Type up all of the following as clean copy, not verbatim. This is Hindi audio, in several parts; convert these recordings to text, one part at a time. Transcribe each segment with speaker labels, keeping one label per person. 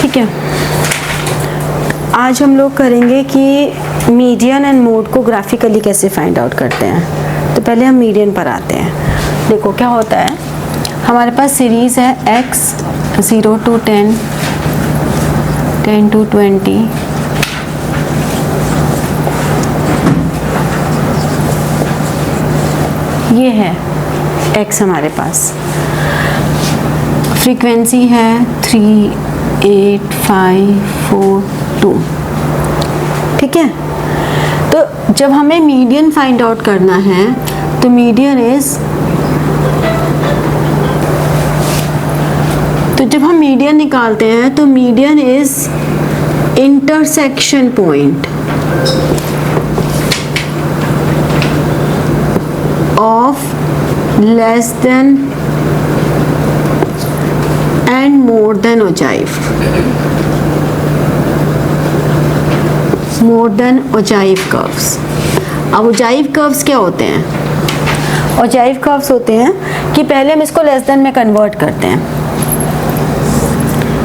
Speaker 1: ठीक है, आज हम लोग करेंगे कि मीडियन एंड मोड को ग्राफिकली कैसे फाइंड आउट करते हैं। तो पहले हम मीडियन पर आते हैं। देखो क्या होता है, हमारे पास सीरीज़ है x 0 to 10, 10 to 20, ये है x हमारे पास। फ्रीक्वेंसी है 3, 8, 5, 4, 2। ठीक है, तो जब हमें मीडियन फाइंड आउट करना है तो मीडियन इज, तो जब हम मीडियन निकालते हैं तो median is intersection point of less than and more than ogive, more than ogive curves. अब ओजाइव कर्व्स क्या होते हैं? ओजाइव कर्व्स होते हैं कि पहले हम इसको लेस देन में कन्वर्ट करते हैं।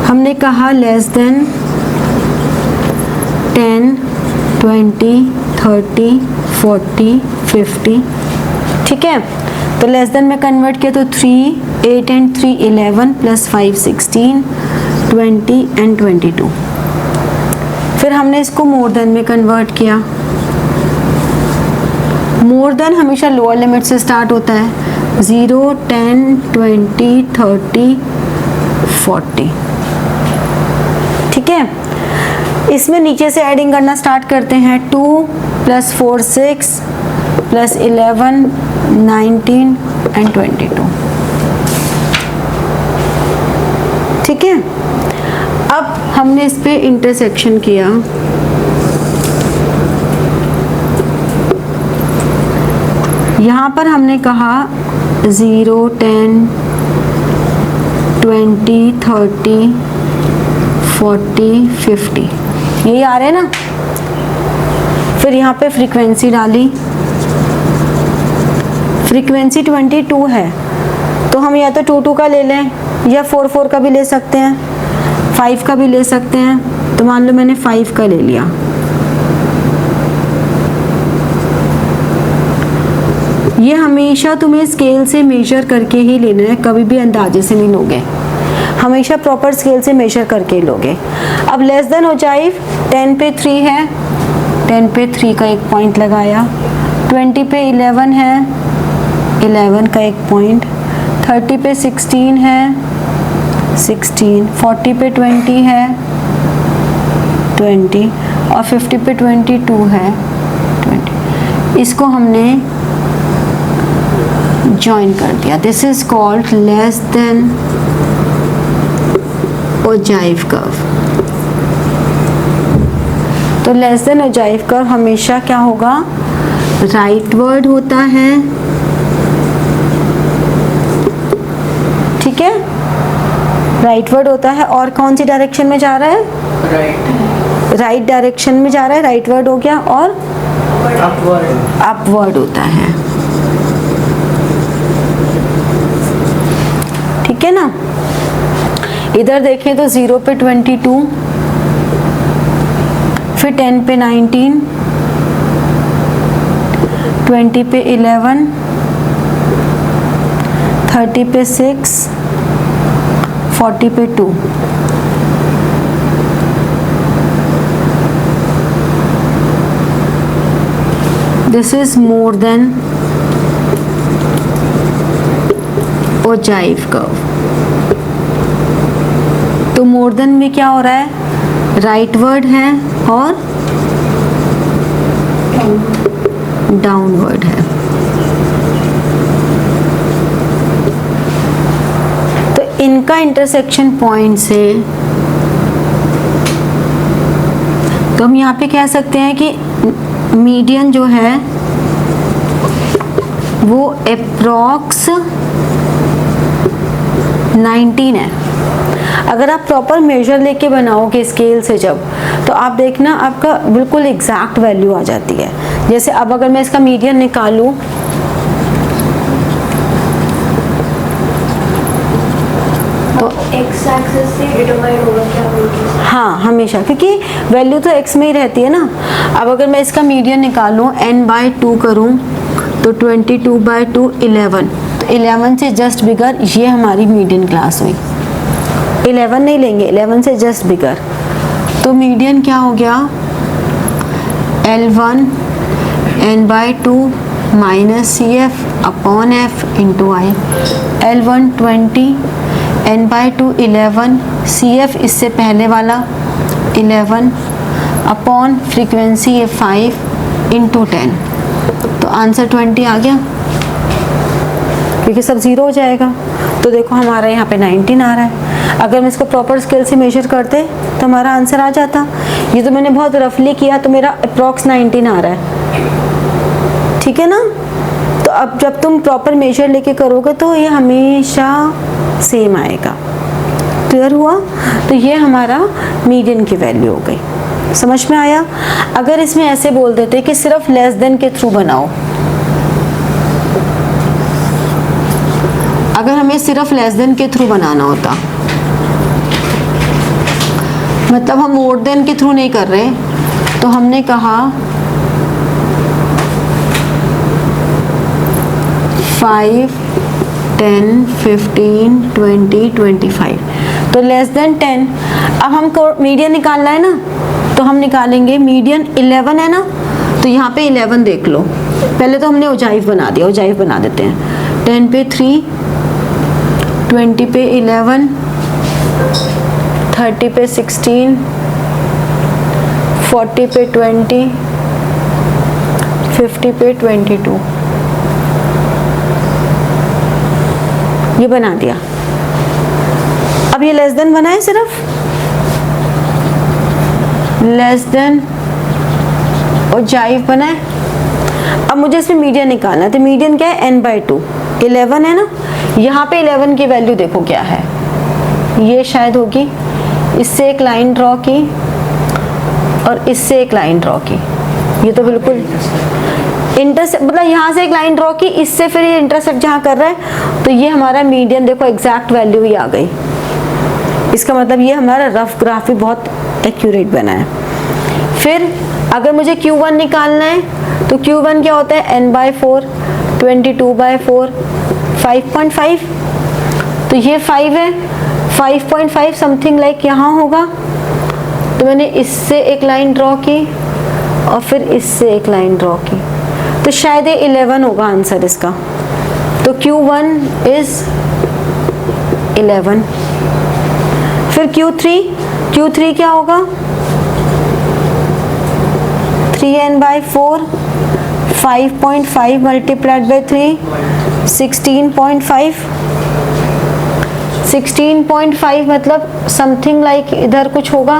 Speaker 1: हमने कहा लेस देन 10, 20, 30, 40, 50। ठीक है, तो लेस देन में कन्वर्ट किया तो 3, 8 and 3 11 plus 5 16, 20 and 22। फिर हमने इसको मोर देन में कन्वर्ट किया। मोर देन हमेशा लोअर लिमिट से स्टार्ट होता है, 0, 10, 20, 30, 40। ठीक है, इसमें नीचे से एडिंग करना स्टार्ट करते हैं। 2 + 4 6 + 11 19 and 22। ठीक है, अब हमने इस पे इंटरसेक्शन किया। यहाँ पर हमने कहा 0, 10, 20, 30, 40, 50, यही आ रहे हैं ना। फिर यहाँ पे फ्रीक्वेंसी डाली, फ्रीक्वेंसी 22 है तो हम या तो 2 का ले लें या 4 का भी ले सकते हैं, 5 का भी ले सकते हैं। तो मान लो मैंने 5 का ले लिया। ये हमेशा तुम्हें स्केल से मेजर करके ही लेना है, कभी भी अंदाजे से नहीं लोगे, हमेशा प्रॉपर स्केल से मेजर करके ही लोगे। अब लेस देन ओजाइव 10 पे 3 है, 10 पे 3 का एक पॉइंट लगाया। 20 पे 11 है, 11 का एक पॉइंट। 30 पे 16 है, 16। 40 पे 20 है, 20। और 50 पे 22 है, 20। इसको हमने ज्वाइन कर दिया। This is called less than ogive curve. तो लेस देन ओजाइव कर्व हमेशा क्या होगा, राइटवर्ड होता है। ठीक है, राइटवर्ड होता है। और कौन सी डायरेक्शन में जा रहा है? राइट डायरेक्शन में जा रहा है, राइटवर्ड हो गया। और अपवर्ड होता है। ठीक है ना। इधर देखें तो 0 पे 22, फिर 10 पे 19, 20 पे 11, 30 पे 6, 40 पे 2। This is more than ogive curve. तो मोर देन में क्या हो रहा है, राइटवर्ड है और डाउनवर्ड है। तो इनका इंटरसेक्शन पॉइंट से तो हम यहाँ पे कह सकते हैं कि मीडियन जो है वो अप्रॉक्स 19 है। अगर आप प्रॉपर मेजर लेके बनाओगे स्केल से जब, तो आप देखना आपका बिल्कुल एग्जैक्ट वैल्यू आ जाती है। जैसे अब अगर मैं इसका मीडियन निकालूं
Speaker 2: तो x एक्स एक्सिस से डिटरमाइन होगा क्या होगा?
Speaker 1: हाँ हमेशा, क्योंकि वैल्यू तो x में ही रहती है ना। अब अगर मैं इसका मीडियन निकालूं n/2 करूं तो 22/2 11, तो 11 से जस्ट बिगर, ये हमारी मीडियन क्लास हुई। 11 नहीं लेंगे, 11 से जस्ट बिगर, तो मीडियन क्या हो गया L1 n/2 minus CF upon F into I। L1 20 n/2 11, CF इससे पहले वाला 11 अपॉन फ्रीक्वेंसी है 5 इंटू 10, तो आंसर 20 आ गया, क्योंकि सब ज़ीरो हो जाएगा। तो देखो हमारा यहाँ पे 19 आ रहा है। अगर हम इसको प्रॉपर स्केल से मेजर करते तो हमारा आंसर आ जाता। ये तो मैंने बहुत रफली किया, तो मेरा अप्रॉक्स 19 आ रहा है, ठीक है ना। तो अब जब तुम प्रॉपर मेजर लेके करोगे तो ये हमेशा सेम आएगा। क्लियर हुआ? तो ये हमारा मीडियन की वैल्यू हो गई। समझ में आया? अगर इसमें ऐसे बोल देते कि सिर्फ लेस देन के थ्रू बनाओ, अगर हमें सिर्फ लेस देन के थ्रू बनाना होता, मतलब हम मोर देन के थ्रू नहीं कर रहे, तो हमने कहा 5 10 15 20 25, तो लेस देन 10। अब हमको मीडियन निकालना है ना, तो हम निकालेंगे मीडियन 11 है ना, तो यहाँ पे 11 देख लो। पहले तो हमने ओजाइव बना दिया, ओजाइव बना देते हैं। 10 पे 3, 20 पे 11, 30 पे 16, 40 पे 20, 50 पे 22, ये बना दिया। अब ये लेस देन बना है, सिर्फ लेस देन और जाइव बना है। अब मुझे इसमें मीडियन निकालना है, तो मीडियन क्या है n/2, 11 है ना। यहाँ पे 11 की वैल्यू देखो क्या है, ये शायद होगी, इससे एक लाइन ड्रॉ की और इससे एक लाइन ड्रॉ की, ये तो बिल्कुल इंटरसेक्ट, मतलब यहाँ से एक लाइन ड्रॉ की, इससे फिर ये इंटरसेक्ट जहाँ कर रहा है, तो ये हमारा मीडियन देखो एग्जैक्ट वैल्यू ही आ गई। इसका मतलब ये हमारा रफ ग्राफ भी बहुत एक्यूरेट बना है। फिर अगर मुझे Q1 निकालना है, तो Q1 क्या होता है n/4, 22/4, 5.5, तो ये 5 है, 5.5 समथिंग लाइक यहाँ होगा, तो मैंने इससे एक लाइन ड्रॉ की और फिर इससे एक लाइन ड्रॉ की, तो शायद ये 11 होगा आंसर इसका। तो Q1 इज 11। फिर Q3 क्या होगा, 3n/4, 5.5 मल्टीप्लाइड बाई 3, 16.5, 16.5 मतलब समथिंग लाइक इधर कुछ होगा,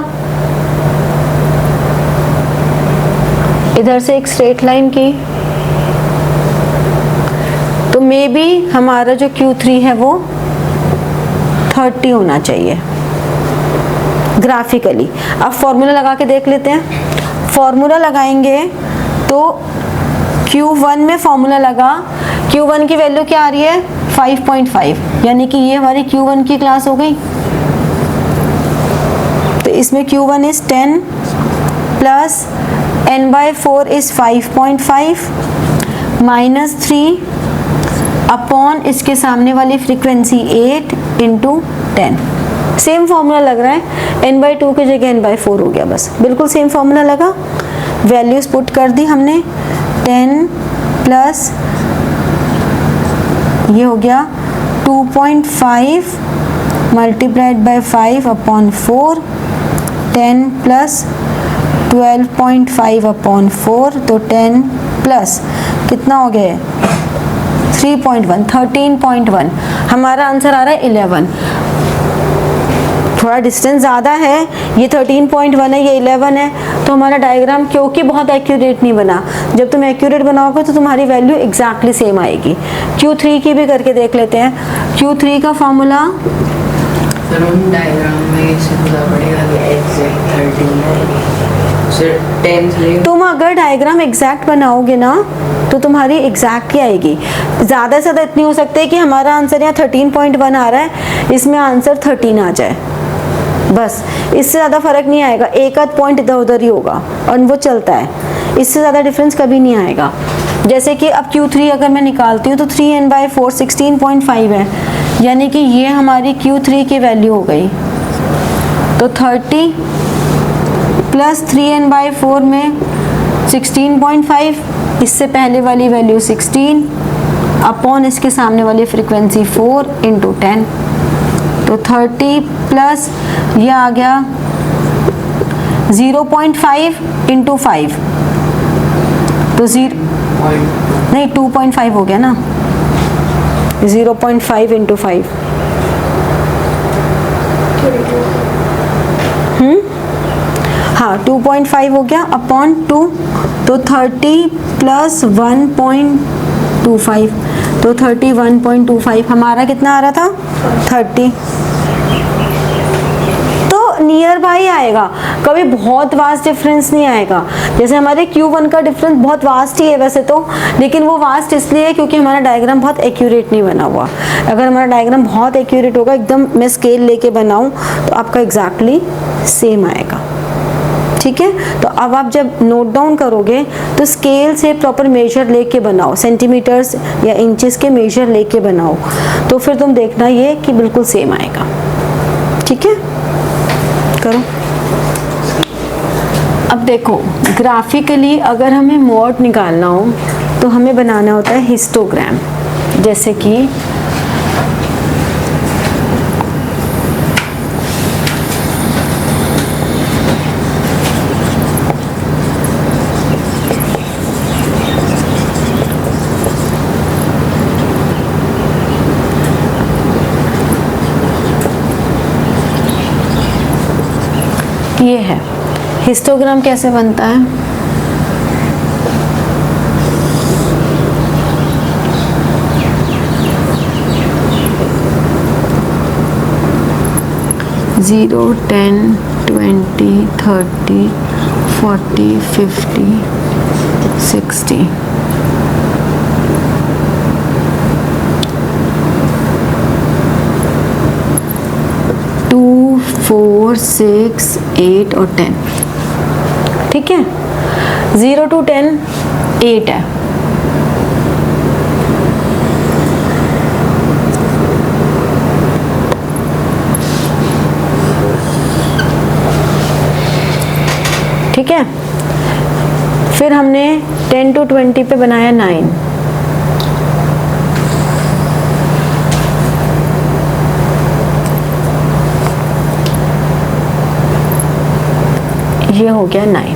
Speaker 1: इधर से एक स्ट्रेट लाइन की, तो मे बी हमारा जो Q3 है वो 30 होना चाहिए ग्राफिकली। अब फॉर्मूला लगा के देख लेते हैं। फॉर्मूला लगाएंगे तो Q1 में फॉर्मूला लगा, Q1 की वैल्यू क्या आ रही है 5.5, यानी कि ये हमारी Q1 की क्लास हो गई। तो इसमें Q1 is 10 plus n/4 is 5.5 minus 3 upon इसके सामने वाली फ्रीक्वेंसी 8 इंटू 10। सेम फॉर्मूला लग रहा है, n/2 की जगह n/4 हो गया, बस बिल्कुल सेम फॉर्मूला लगा। वैल्यूज पुट कर दी हमने, 10 प्लस ये हो गया 2.5 multiplied by 5 upon 4, 10 plus 12.5 upon 4, तो 10 प्लस कितना हो गया 3.1, 13.1। हमारा आंसर आ रहा है 11। थोड़ा डिस्टेंस ज़्यादा है, ये 13.1 है, ये 11 है, तो हमारा डायग्राम क्योंकि बहुत एक्यूरेट नहीं बना। जब तुम एक्यूरेट बनाओगे तो तुम्हारी वैल्यू एग्जैक्टली सेम आएगी। Q3 की भी करके देख लेते हैं। Q3 का फॉर्मूला
Speaker 3: डायग्राम में सर 10 ले
Speaker 1: तुम अगर डायग्राम एग्जैक्ट बनाओगे ना तो तुम्हारी एग्जैक्ट ही आएगी। ज़्यादा से ज़्यादा इतनी हो सकती है कि हमारा आंसर यहाँ 13.1 आ रहा है, इसमें आंसर 13 आ जाए, बस इससे ज़्यादा फर्क नहीं आएगा। एक आध पॉइंट इधर उधर ही होगा और वो चलता है, इससे ज़्यादा डिफरेंस कभी नहीं आएगा। जैसे कि अब Q3 अगर मैं निकालती हूँ तो 3n/4 16.5 है, यानी कि ये हमारी Q3 की वैल्यू हो गई। तो 30 प्लस 3n/4 में 16.5, इससे पहले वाली वैल्यू 16 अपॉन इसके सामने वाली फ्रीक्वेंसी 4 × 10, तो 30 प्लस ये आ गया 0.5 × 5, तो नहीं 2.5 हो गया ना, 0.5 × 5 हाँ 2.5 हो गया अपॉन 2, तो 30 प्लस 1.25, तो 31.25 हमारा कितना आ रहा था 30। तो नियर बाई आएगा, कभी बहुत वास्ट डिफरेंस नहीं आएगा। जैसे हमारे Q1 का डिफरेंस बहुत वास्ट ही है वैसे तो, लेकिन वो वास्ट इसलिए है क्योंकि हमारा डायग्राम बहुत एक्यूरेट नहीं बना हुआ। अगर हमारा डायग्राम बहुत एक्यूरेट होगा, एकदम मैं स्केल लेके बनाऊं, तो आपका एग्जैक्टली सेम आएगा। ठीक है, तो अब आप जब नोट डाउन करोगे तो स्केल से प्रॉपर मेजर लेके बनाओ, सेंटीमीटर्स या इंचेस के मेजर लेके बनाओ, तो फिर तुम देखना ये कि बिल्कुल सेम आएगा। ठीक है, करो। अब देखो ग्राफिकली अगर हमें मॉड निकालना हो तो हमें बनाना होता है हिस्टोग्राम। जैसे कि ये है हिस्टोग्राम। कैसे बनता है, ज़ीरो 10 20 30 40 50 60 2 4 6 8 और 10। ठीक है, 0 to 10 8 है। ठीक है, फिर हमने 10 to 20 पे बनाया 9, ये हो गया 9।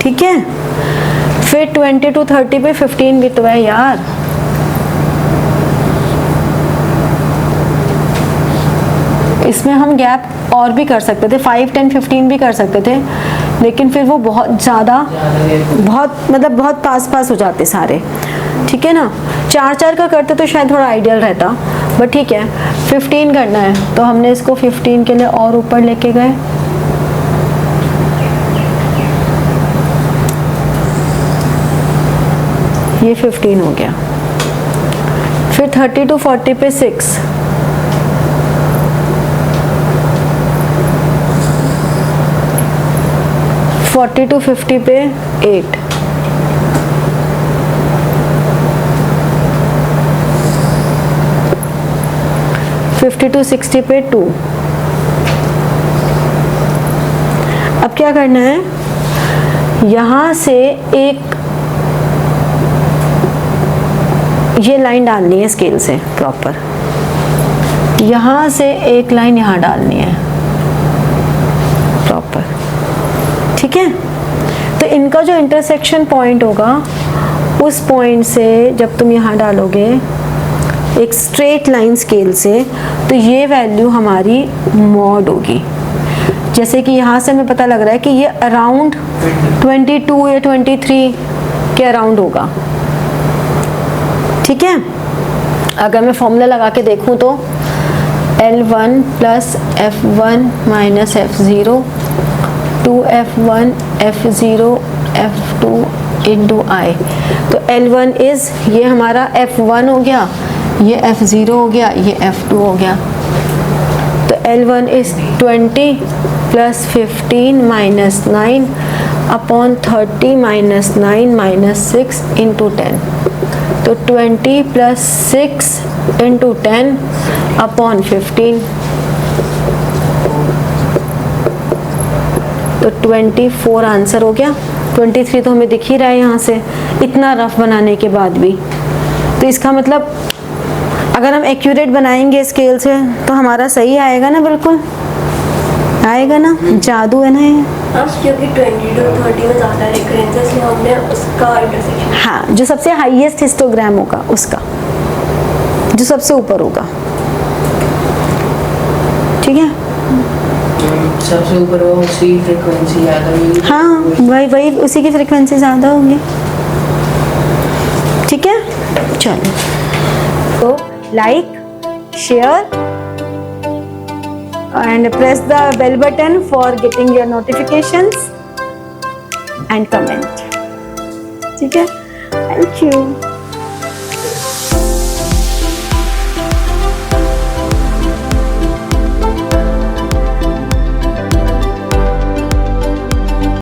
Speaker 1: ठीक है, फिर 20 to 30 पे 15 भी तो है यार। इसमें हम गैप और भी कर सकते थे, 5 10 15 भी कर सकते थे, लेकिन फिर वो बहुत ज़्यादा बहुत पास हो जाते सारे। ठीक है ना, 4 का करते तो शायद थोड़ा आइडियल रहता, बट ठीक है 15 करना है तो हमने इसको 15 के लिए और ऊपर लेके गए। ये 15 हो गया। फिर 30 to 40 पे 6, $40 to 50 पे 8, $50 to 60 पे 2। अब क्या करना है, यहाँ से एक ये लाइन डालनी है स्केल से प्रॉपर, यहाँ से एक लाइन यहाँ डालनी है प्रॉपर। ठीक है, तो इनका जो इंटरसेक्शन पॉइंट होगा उस पॉइंट से जब तुम यहाँ डालोगे एक स्ट्रेट लाइन स्केल से, तो ये वैल्यू हमारी मॉड होगी। जैसे कि यहाँ से हमें पता लग रहा है कि ये अराउंड 22 या 23 के अराउंड होगा। ठीक है, अगर मैं फॉर्मूला लगा के देखूं तो L1 + F1 - F0 2f1 f0 f2 into आई। तो L1 इज ये हमारा f1 हो गया, ये f0 हो गया, ये f2 हो गया। तो L1 is 20 plus 15 minus 9 upon 30 minus 9 minus 6 into 10। तो 20 प्लस 6 इंटू 10 अपॉन 15। तो 24 आंसर हो गया। 23 तो हमें दिख ही रहा है यहाँ से, इतना रफ बनाने के बाद भी। तो इसका मतलब अगर हम एक्यूरेट बनाएंगे स्केल से तो हमारा सही आएगा ना, बिल्कुल आएगा ना, जादू है ना ये।
Speaker 2: क्योंकि 20 to 30 में ज़्यादा रिकरेंस है, इसलिए हमने उसका इंटरसेक्शन।
Speaker 1: हाँ, जो सबसे हाईएस्ट हिस्टोग्राम होगा उसका, जो सबसे ऊपर होगा, ठीक है।
Speaker 3: सबसे ऊपर वो उसी फ्रीक्वेंसी ज़्यादा होगी।
Speaker 1: हाँ, वही उसी की फ्रीक्वेंसी ज़्यादा होगी, ठीक है। चलो, तो like, share and press the bell button for getting your notifications and comment, ठीक है। Thank you.